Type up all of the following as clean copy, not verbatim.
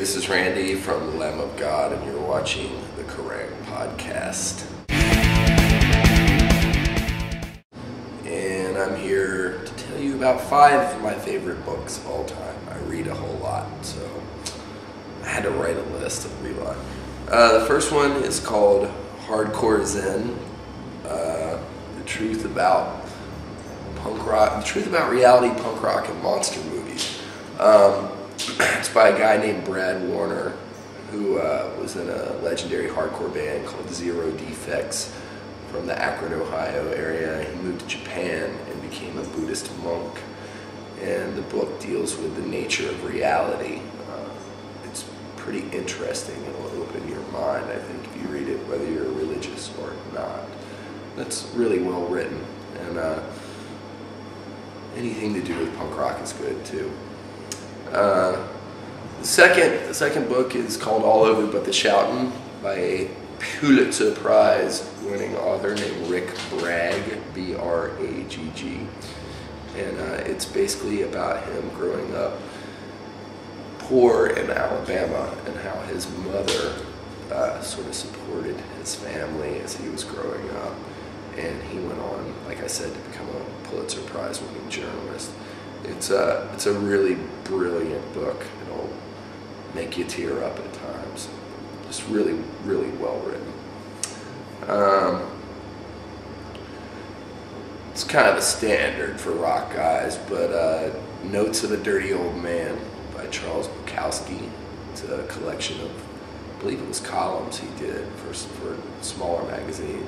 this is Randy from the Lamb of God, and you're watching the Kerrang podcast. And I'm here to tell you about 5 of my favorite books of all time. I read a whole lot, so I had to write a list of read a lot. The first one is called Hardcore Zen, the truth about punk rock, the truth about reality punk rock and monster movies. It's by a guy named Brad Warner, who was in a legendary hardcore band called Zero Defects from the Akron, Ohio area. He moved to Japan and became a Buddhist monk. And the book deals with the nature of reality. It's pretty interesting. It'll open your mind, I think, if you read it, whether you're religious or not. That's really well written, and anything to do with punk rock is good too. The second book is called All Over But the Shoutin' by a Pulitzer Prize winning author named Rick Bragg, B-R-A-G-G. And it's basically about him growing up poor in Alabama and how his mother sort of supported his family as he was growing up. And he went on, like I said, to become a Pulitzer Prize winning journalist. It's a really brilliant book. It'll make you tear up at times. Just really, really well written. It's kind of a standard for rock guys, but Notes of a Dirty Old Man by Charles Bukowski. It's a collection of, I believe it was columns he did for a smaller magazine.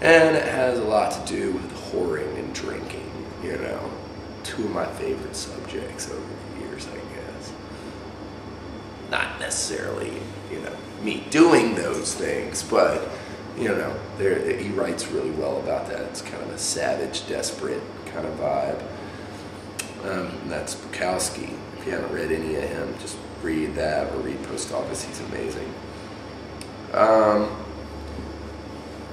And it has a lot to do with whoring and drinking, you know. 2 of my favorite subjects over the years, I guess. Not necessarily, you know, me doing those things, but, you know, he writes really well about that. It's kind of a savage, desperate kind of vibe. And that's Bukowski. If you haven't read any of him, just read that or read Post Office. He's amazing.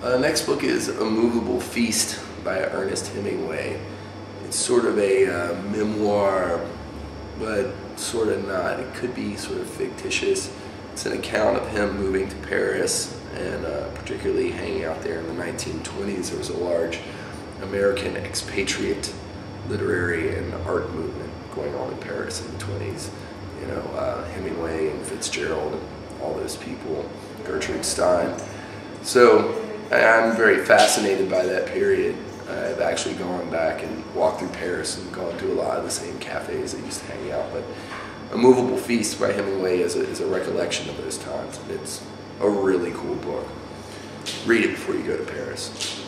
Next book is A Movable Feast by Ernest Hemingway. It's sort of a memoir, but sort of not. It could be sort of fictitious. It's an account of him moving to Paris and particularly hanging out there in the 1920s. There was a large American expatriate literary and art movement going on in Paris in the 20s. You know, Hemingway and Fitzgerald and all those people, Gertrude Stein. So I'm very fascinated by that period. I've actually gone back and walked through Paris and gone to a lot of the same cafes that used to hang out. But A Movable Feast by Hemingway is a recollection of those times. And it's a really cool book. Read it before you go to Paris.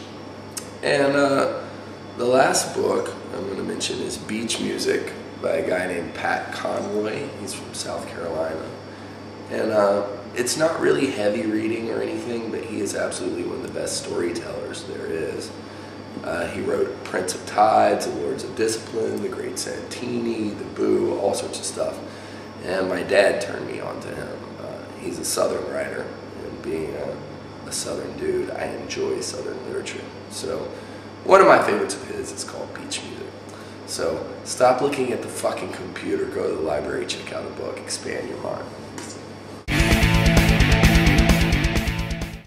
And the last book I'm going to mention is Beach Music by a guy named Pat Conroy. He's from South Carolina. And it's not really heavy reading or anything, but he is absolutely one of the best storytellers there is. He wrote Prince of Tides, The Lords of Discipline, The Great Santini, The Boo, all sorts of stuff. And my dad turned me on to him. He's a Southern writer, and being a Southern dude, I enjoy Southern literature. So one of my favorites of his is called Beach Music. So stop looking at the fucking computer, go to the library, check out a book, expand your mind.